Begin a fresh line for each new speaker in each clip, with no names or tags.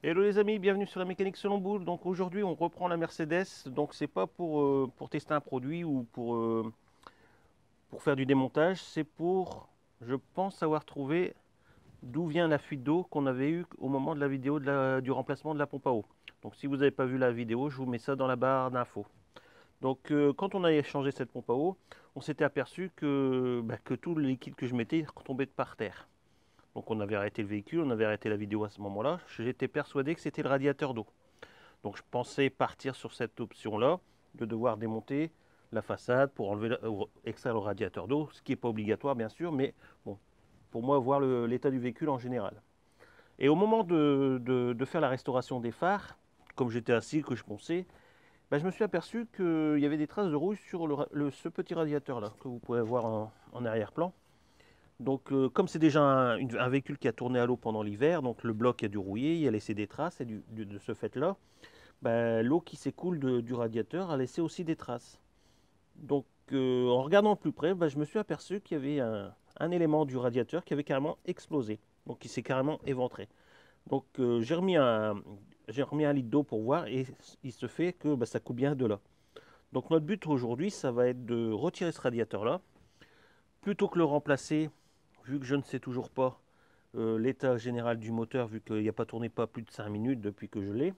Hello les amis, bienvenue sur la mécanique selon boule. Donc aujourd'hui on reprend la Mercedes. Donc c'est pas pour tester un produit ou pour faire du démontage, c'est pour, je pense avoir trouvé d'où vient la fuite d'eau qu'on avait eue au moment de la vidéo du remplacement de la pompe à eau. Donc si vous n'avez pas vu la vidéo, je vous mets ça dans la barre d'infos. Donc quand on a changé cette pompe à eau, on s'était aperçu que tout le liquide que je mettais tombait par terre. Donc on avait arrêté le véhicule, on avait arrêté la vidéo à ce moment-là. J'étais persuadé que c'était le radiateur d'eau. Donc je pensais partir sur cette option-là, de devoir démonter la façade pour enlever, extraire le radiateur d'eau, ce qui n'est pas obligatoire bien sûr, mais bon, pour moi voir l'état du véhicule en général. Et au moment de faire la restauration des phares, comme j'étais assis, que je pensais, ben, je me suis aperçu qu'il y avait des traces de rouille sur ce petit radiateur là, que vous pouvez voir en arrière-plan. Donc, comme c'est déjà un véhicule qui a tourné à l'eau pendant l'hiver, donc le bloc a dû rouiller, il a laissé des traces, et de ce fait-là, ben, l'eau qui s'écoule du radiateur a laissé aussi des traces. Donc, en regardant de plus près, ben, je me suis aperçu qu'il y avait un élément du radiateur qui avait carrément explosé, donc qui s'est carrément éventré. Donc, j'ai remis un litre d'eau pour voir, et il se fait que ben, ça coule bien de là. Donc, notre but aujourd'hui, ça va être de retirer ce radiateur-là, plutôt que le remplacer, vu que je ne sais toujours pas l'état général du moteur, vu qu'il n'a pas tourné pas plus de 5 minutes depuis que je l'ai,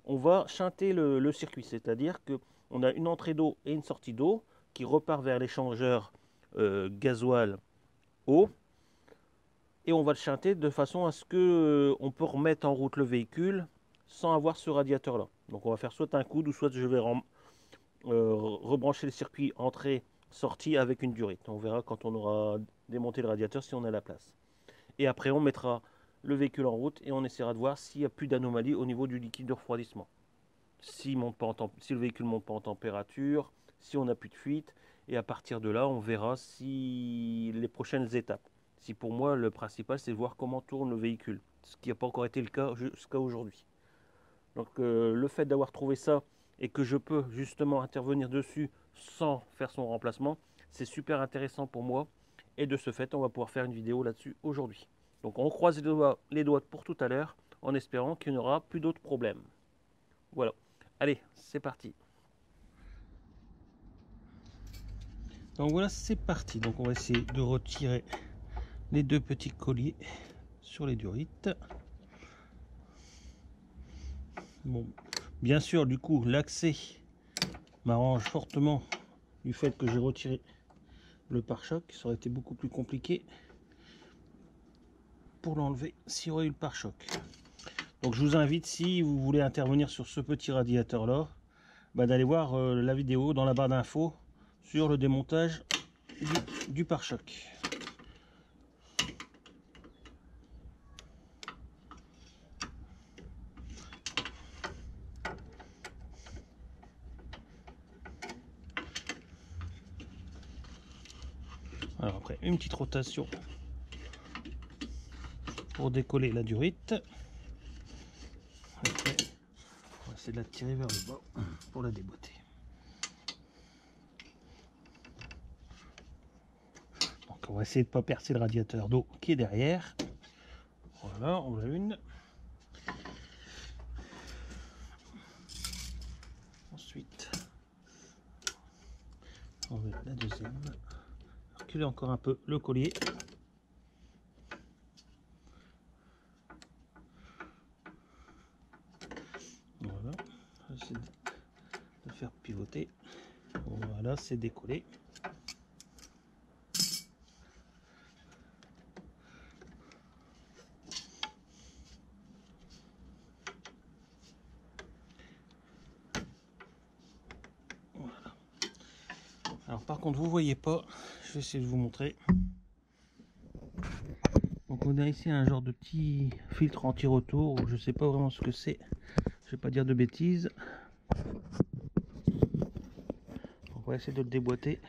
on va chanter le circuit, c'est-à-dire qu'on a une entrée d'eau et une sortie d'eau qui repart vers l'échangeur gasoil eau, et on va le chanter de façon à ce que on peut remettre en route le véhicule sans avoir ce radiateur là. Donc on va faire soit un coude ou soit je vais rebrancher le circuit entrée sortie avec une durite. On verra quand on aura démonté le radiateur si on a la place. Et après, on mettra le véhicule en route et on essaiera de voir s'il n'y a plus d'anomalie au niveau du liquide de refroidissement. Si le véhicule ne monte pas en température, si on n'a plus de fuite. Et à partir de là, on verra si les prochaines étapes. Si pour moi, le principal, c'est de voir comment tourne le véhicule. Ce qui n'a pas encore été le cas jusqu'à aujourd'hui. Donc le fait d'avoir trouvé ça et que je peux justement intervenir dessus sans faire son remplacement, c'est super intéressant pour moi. Et de ce fait, on va pouvoir faire une vidéo là-dessus aujourd'hui. Donc on croise les doigts pour tout à l'heure en espérant qu'il n'y aura plus d'autres problèmes. Voilà. Allez, c'est parti. Donc voilà, c'est parti. Donc on va essayer de retirer les deux petits colliers sur les durites. Bon, bien sûr, du coup, l'accès m'arrange fortement du fait que j'ai retiré le pare-choc. Ça aurait été beaucoup plus compliqué pour l'enlever s'il y aurait eu le pare-choc. Donc je vous invite, si vous voulez intervenir sur ce petit radiateur là, d'aller voir la vidéo dans la barre d'infos sur le démontage du pare-choc. Alors après, une petite rotation pour décoller la durite. Après, on va essayer de la tirer vers le bas pour la déboîter. Donc on va essayer de ne pas percer le radiateur d'eau qui est derrière. Voilà, on a une. Ensuite, on met la deuxième. Reculer encore un peu le collier. Voilà, j'essaie de faire pivoter. Voilà, c'est décollé. Voilà. Alors par contre, vous voyez pas, je vais essayer de vous montrer. Donc on a ici un genre de petit filtre anti-retour, je sais pas vraiment ce que c'est, je vais pas dire de bêtises. On va essayer de le déboîter.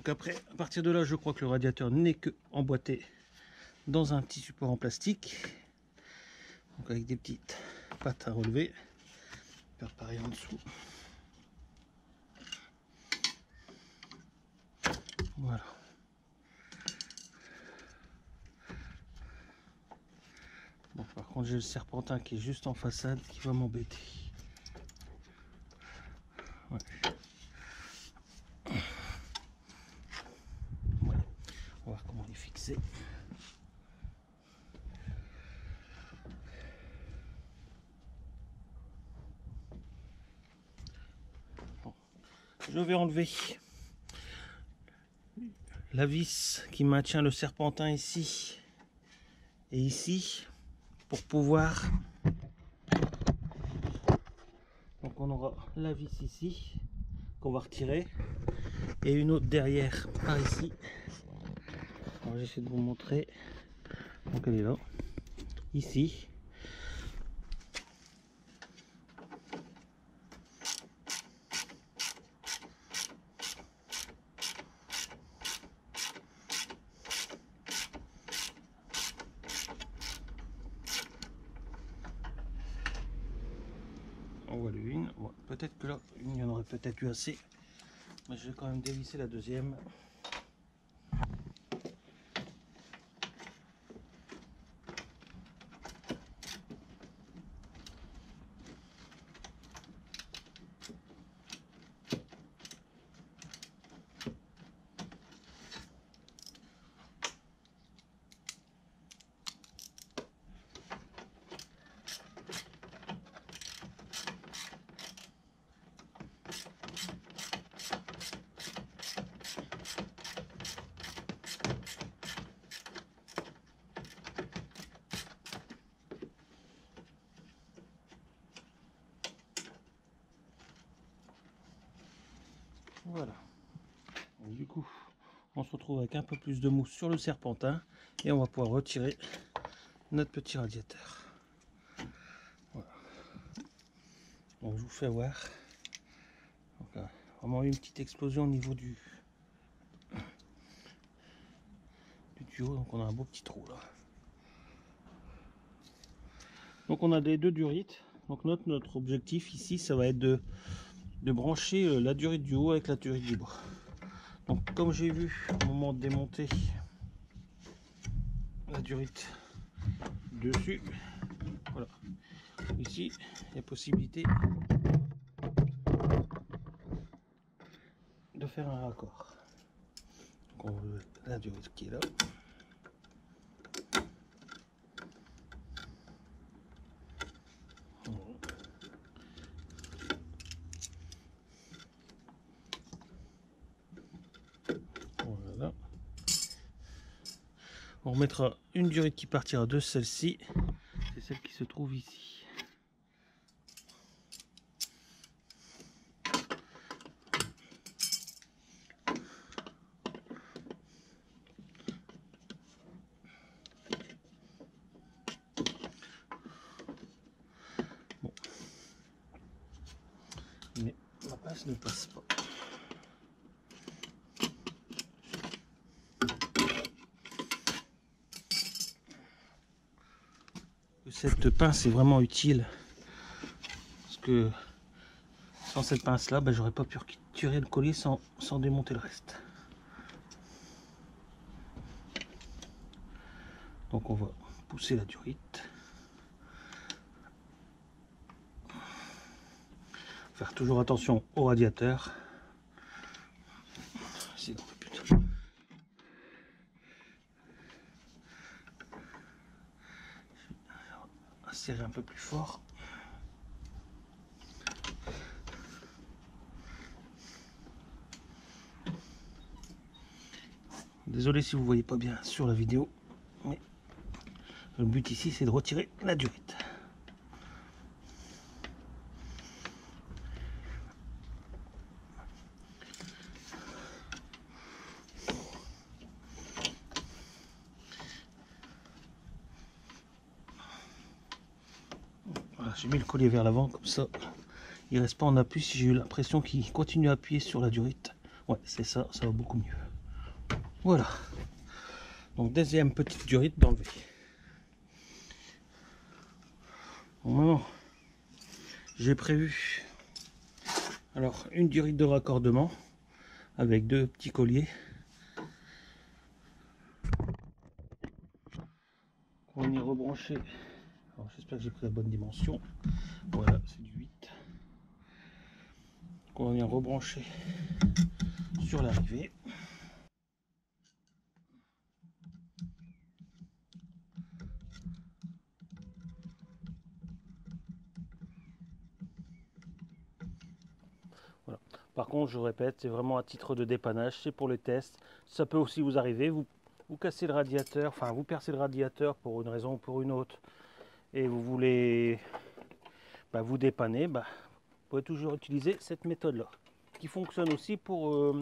Donc après, à partir de là, je crois que le radiateur n'est que emboîté dans un petit support en plastique. Donc avec des petites pattes à relever. Faire pareil en dessous. Voilà. Bon, par contre, j'ai le serpentin qui est juste en façade qui va m'embêter. Ouais. Ouais. On va voir comment les fixer. Bon. Je vais enlever la vis qui maintient le serpentin ici et ici pour pouvoir. Donc on aura la vis ici qu'on va retirer et une autre derrière par ici. Alors j'essaie de vous montrer. Donc elle est là, ici. On voit une, bon, peut-être que là il y en aurait peut-être eu assez, mais je vais quand même dévisser la deuxième. Voilà. Donc, du coup, on se retrouve avec un peu plus de mousse sur le serpentin et on va pouvoir retirer notre petit radiateur. Voilà. Donc je vous fais voir. Donc, là, vraiment une petite explosion au niveau du tuyau. Donc on a un beau petit trou là. Donc on a des deux durites. Donc notre objectif ici, ça va être de brancher la durite du haut avec la durite du bas. Donc comme j'ai vu au moment de démonter la durite dessus, voilà, ici il y a possibilité de faire un raccord. Donc on veut la durite qui est là. Voilà. On remettra une durite qui partira de celle-ci, c'est celle qui se trouve ici. Bon. Mais ma passe ne passe pas. Cette pince est vraiment utile parce que sans cette pince là, j'aurais pas pu retirer le collier sans démonter le reste. Donc on va pousser la durite, faire toujours attention au radiateur. Essayer d'en faire plutôt. Serrer un peu plus fort. Désolé si vous voyez pas bien sur la vidéo, mais le but ici c'est de retirer la durite. Voilà, j'ai mis le collier vers l'avant comme ça il reste pas en appui. Si j'ai eu l'impression qu'il continue à appuyer sur la durite, ouais c'est ça, ça va beaucoup mieux. Voilà, donc deuxième petite durite d'enlever. Bon, maintenant, j'ai prévu alors une durite de raccordement avec deux petits colliers. On va venir rebrancher. J'espère que j'ai pris la bonne dimension. Voilà, c'est du 8. On va venir rebrancher sur l'arrivée. Voilà. Par contre, je répète, c'est vraiment à titre de dépannage, c'est pour les tests. Ça peut aussi vous arriver, vous cassez le radiateur, enfin vous percez le radiateur pour une raison ou pour une autre, et vous voulez vous dépanner, vous pouvez toujours utiliser cette méthode-là, qui fonctionne aussi pour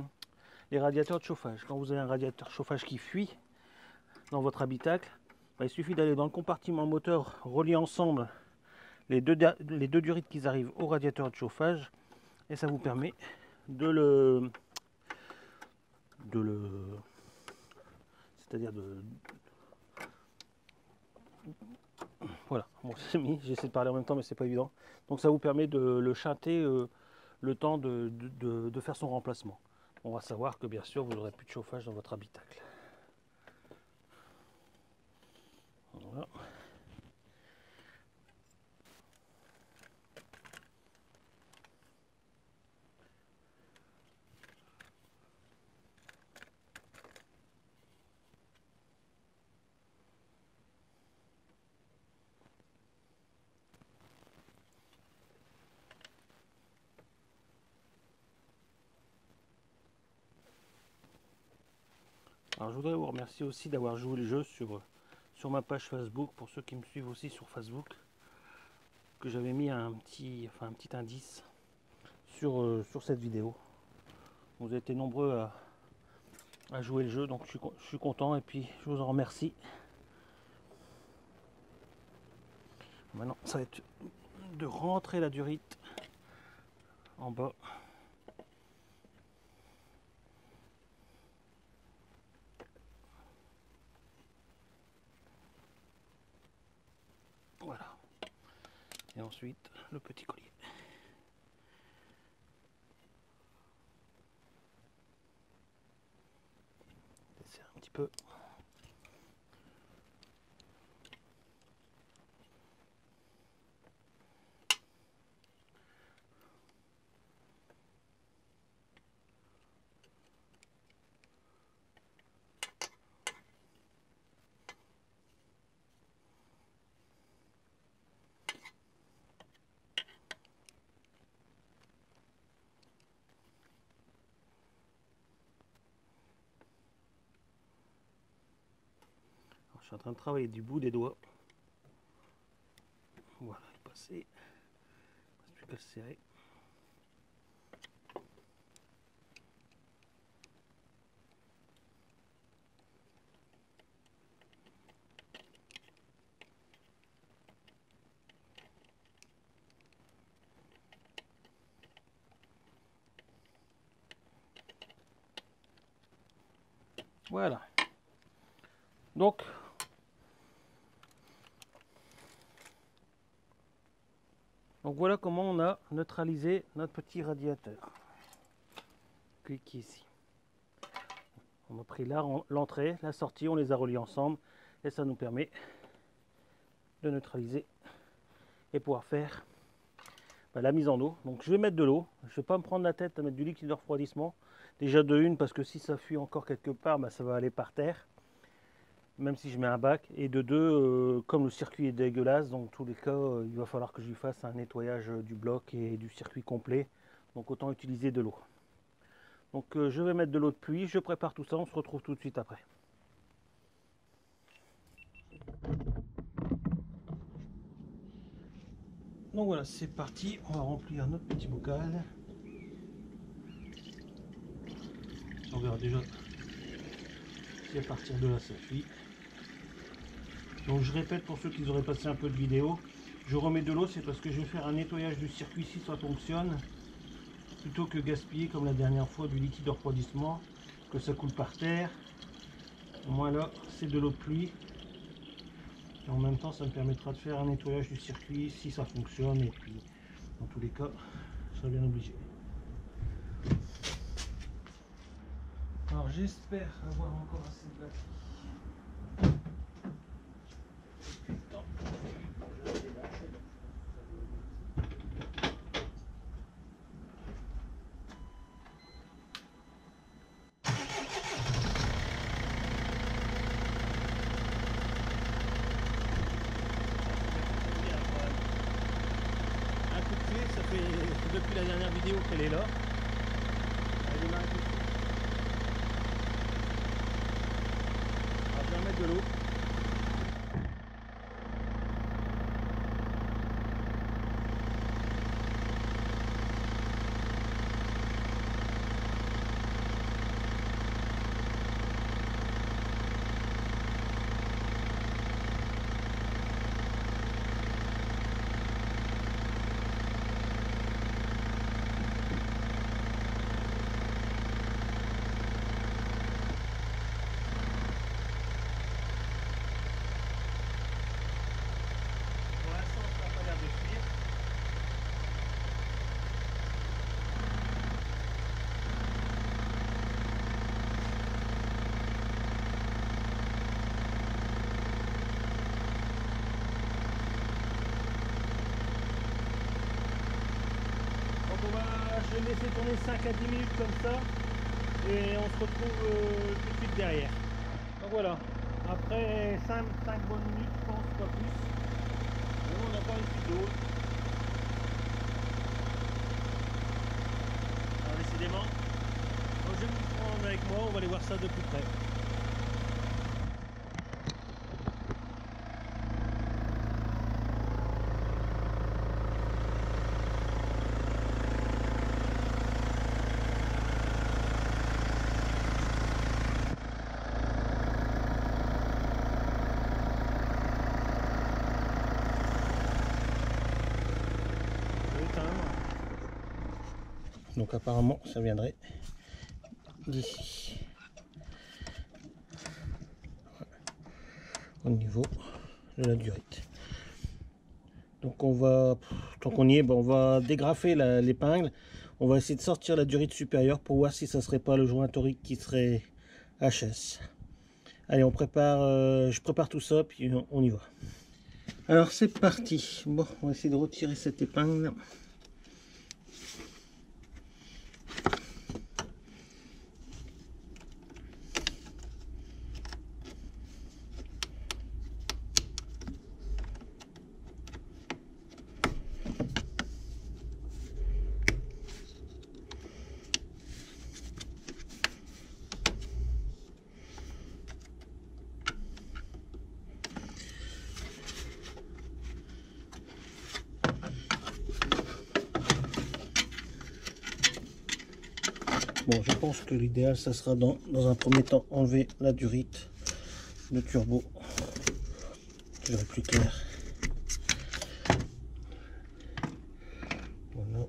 les radiateurs de chauffage. Quand vous avez un radiateur de chauffage qui fuit dans votre habitacle, il suffit d'aller dans le compartiment moteur, relier ensemble les deux durites qui arrivent au radiateur de chauffage, et ça vous permet c'est-à-dire voilà, bon, c'est mis, j'essaie de parler en même temps mais c'est pas évident. Donc ça vous permet de le chanter le temps de faire son remplacement. On va savoir que bien sûr vous n'aurez plus de chauffage dans votre habitacle. Voilà. Alors je voudrais vous remercier aussi d'avoir joué le jeu sur ma page Facebook, pour ceux qui me suivent aussi sur Facebook, que j'avais mis un petit indice sur cette vidéo. Vous avez été nombreux à jouer le jeu, donc je suis content et puis je vous en remercie. Maintenant ça va être de rentrer la durite en bas. Voilà. Et ensuite le petit collier. Desserre un petit peu. Alors, je suis en train de travailler du bout des doigts. Voilà, il est passé. Il ne reste plus qu'à le serrer. Voilà. Donc, voilà comment on a neutralisé notre petit radiateur. Cliquez ici. On a pris l'entrée, la sortie, on les a reliés ensemble et ça nous permet de neutraliser et pouvoir faire la mise en eau. Donc je vais mettre de l'eau, je ne vais pas me prendre la tête à mettre du liquide de refroidissement. Déjà de une, parce que si ça fuit encore quelque part, ça va aller par terre, même si je mets un bac. Et de deux, comme le circuit est dégueulasse, dans tous les cas, il va falloir que je lui fasse un nettoyage du bloc et du circuit complet. Donc autant utiliser de l'eau. Donc je vais mettre de l'eau de pluie, je prépare tout ça, on se retrouve tout de suite après. Donc voilà, c'est parti, on va remplir notre petit bocal. On verra déjà si à partir de là ça fuit. Donc je répète pour ceux qui auraient passé un peu de vidéo, je remets de l'eau, c'est parce que je vais faire un nettoyage du circuit si ça fonctionne, plutôt que gaspiller comme la dernière fois du liquide de refroidissement, que ça coule par terre
Au moins là, c'est de l'eau de pluie. Et en même temps, ça me permettra de faire un nettoyage du circuit si ça fonctionne. Et puis, dans tous les cas, ça sera bien obligé. Alors, j'espère avoir encore assez de batterie. Putain, je l'ai lâché. Un coup de clé, ça fait depuis la dernière vidéo qu'elle est là. Elle démarre tout de suite. Alors, je vais remettre de l'eau. Pour l'instant, ça n'a pas l'air de fuir. Je vais laisser tourner 5 à 10 minutes comme ça et on se retrouve tout de suite derrière. Donc voilà, après 5 bonnes minutes, je pense, pas plus. On a encore une fuite d'eau. Alors décidément, donc, je vais vous prendre avec moi, on va aller voir ça de plus près. Donc apparemment ça viendrait d'ici, au niveau de la durite. Donc on va, tant qu'on y est, on va dégrafer l'épingle. On va essayer de sortir la durite supérieure pour voir si ça serait pas le joint torique qui serait HS. Allez, on prépare, je prépare tout ça puis on y va. Alors c'est parti. Bon, on va essayer de retirer cette épingle. Bon, je pense que l'idéal, ça sera dans un premier temps enlever la durite, le turbo. Je verrai plus clair. Voilà.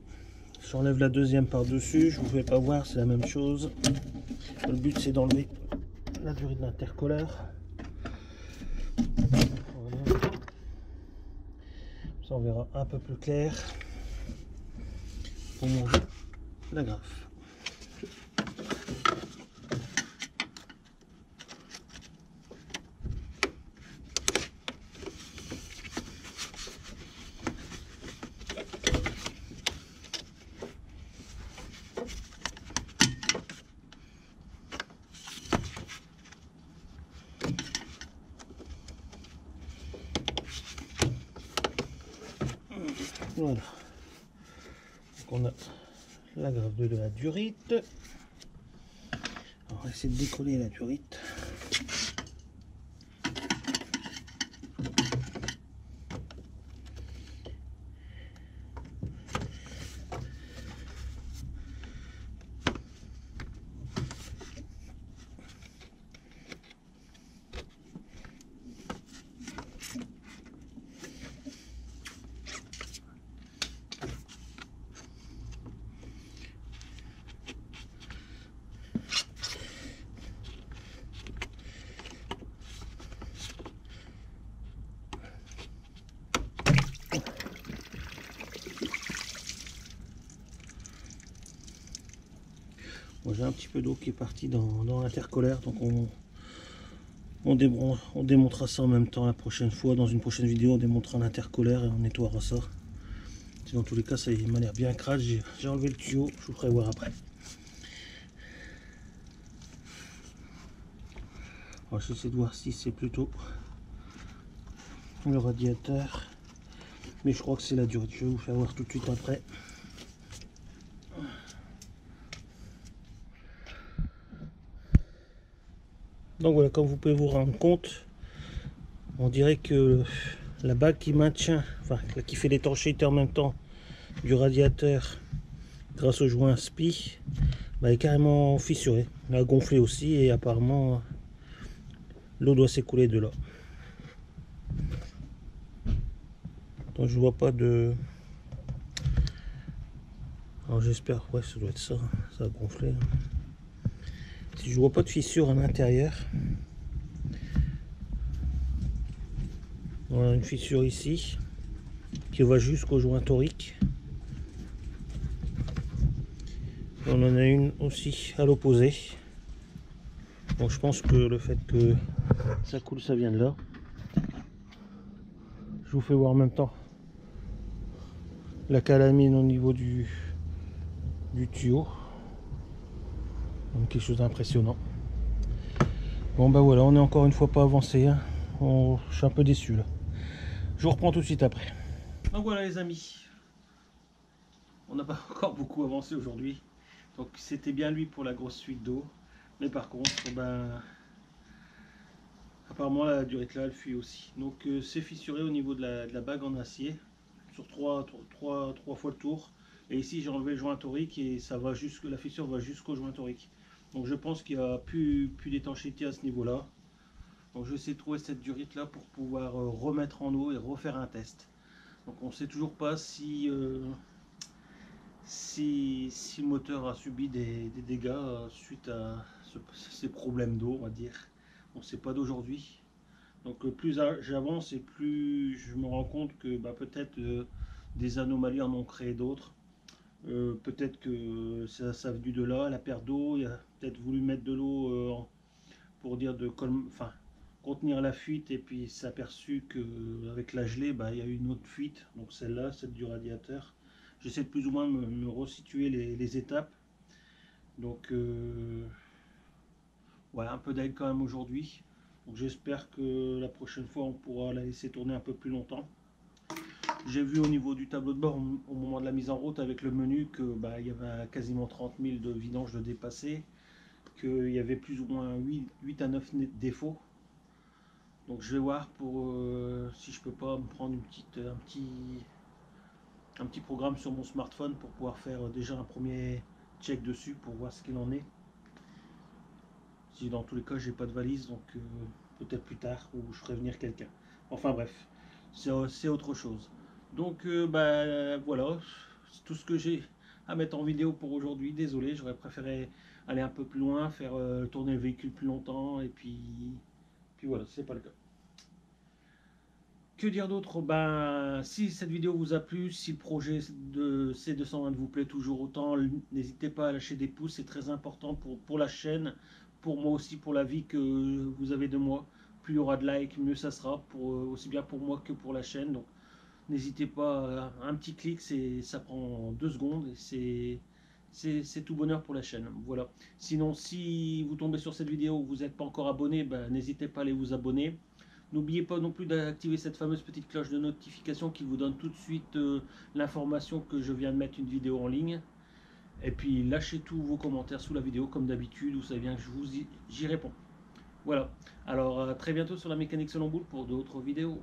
J'enlève la deuxième par-dessus. Je ne vous fais pas voir, c'est la même chose. Le but, c'est d'enlever la durite de l'intercolaire. Voilà. Ça, on verra un peu plus clair pour manger la graffe. Voilà. Donc on a la graffe de la durite. Alors, on va essayer de décoller la durite. Bon, j'ai un petit peu d'eau qui est partie dans l'intercolaire, donc on démontera ça en même temps la prochaine fois. Dans une prochaine vidéo, on démontera l'intercolaire et on nettoiera ça. Dans tous les cas, ça m'a l'air bien crade. J'ai enlevé le tuyau, je vous ferai voir après. Alors, j'essaie de voir si c'est plutôt le radiateur, mais je crois que c'est la durite. Je vais vous faire voir tout de suite après. Donc voilà, comme vous pouvez vous rendre compte, on dirait que la bague qui maintient, enfin qui fait l'étanchéité en même temps du radiateur grâce au joint SPI, est carrément fissurée. Elle a gonflé aussi et apparemment l'eau doit s'écouler de là. Donc je vois pas de... Alors j'espère, ouais, ça doit être ça, ça a gonflé. Si je vois pas de fissure à l'intérieur, on a une fissure ici qui va jusqu'au joint torique. On en a une aussi à l'opposé. Donc je pense que le fait que ça coule, ça vient de là. Je vous fais voir en même temps la calamine au niveau du tuyau. Donc quelque chose d'impressionnant. Bon ben voilà, on est encore une fois pas avancé. Hein. Je suis un peu déçu là. Je vous reprends tout de suite après. Donc voilà les amis. On n'a pas encore beaucoup avancé aujourd'hui. Donc c'était bien lui pour la grosse fuite d'eau. Mais par contre, apparemment la durite là elle fuit aussi. Donc c'est fissuré au niveau de la bague en acier. Sur trois fois le tour. Et ici j'ai enlevé le joint torique et ça va la fissure va jusqu'au joint torique. Donc je pense qu'il n'y a plus d'étanchéité à ce niveau là. Donc je vais essayer de trouver cette durite là pour pouvoir remettre en eau et refaire un test. Donc on ne sait toujours pas si le moteur a subi des dégâts suite à ces problèmes d'eau, on va dire. On ne sait pas d'aujourd'hui. Donc plus j'avance et plus je me rends compte que peut-être des anomalies en ont créé d'autres. Peut-être que ça venu de là, la perte d'eau. Il a peut-être voulu mettre de l'eau pour dire contenir la fuite, et puis s'est aperçu qu'avec la gelée, il y a eu une autre fuite. Donc celle-là, celle du radiateur. J'essaie de plus ou moins me resituer les étapes. Donc ouais, un peu d'aide quand même aujourd'hui. Donc j'espère que la prochaine fois on pourra la laisser tourner un peu plus longtemps. J'ai vu au niveau du tableau de bord au moment de la mise en route avec le menu que il y avait quasiment 30 000 de vidanges de dépassés, qu'il y avait plus ou moins 8 à 9 défauts. Donc je vais voir pour si je peux pas me prendre un petit programme sur mon smartphone pour pouvoir faire déjà un premier check dessus pour voir ce qu'il en est. Si dans tous les cas j'ai pas de valise, donc peut-être plus tard ou je ferai venir quelqu'un. Enfin bref, c'est autre chose. Donc voilà, c'est tout ce que j'ai à mettre en vidéo pour aujourd'hui. Désolé, j'aurais préféré aller un peu plus loin, faire tourner le véhicule plus longtemps, et puis voilà, c'est pas le cas. Que dire d'autre? Si cette vidéo vous a plu, si le projet de C220 vous plaît toujours autant, n'hésitez pas à lâcher des pouces, c'est très important pour la chaîne, pour moi aussi, pour la vie que vous avez de moi. Plus il y aura de likes, mieux ça sera, aussi bien pour moi que pour la chaîne. Donc n'hésitez pas, un petit clic, ça prend 2 secondes et c'est tout bonheur pour la chaîne. Voilà. Sinon, si vous tombez sur cette vidéo et vous n'êtes pas encore abonné, n'hésitez pas à aller vous abonner. N'oubliez pas non plus d'activer cette fameuse petite cloche de notification qui vous donne tout de suite l'information que je viens de mettre une vidéo en ligne. Et puis lâchez tous vos commentaires sous la vidéo comme d'habitude, vous savez bien que j'y réponds. Voilà, alors à très bientôt sur la mécanique selon boule pour d'autres vidéos.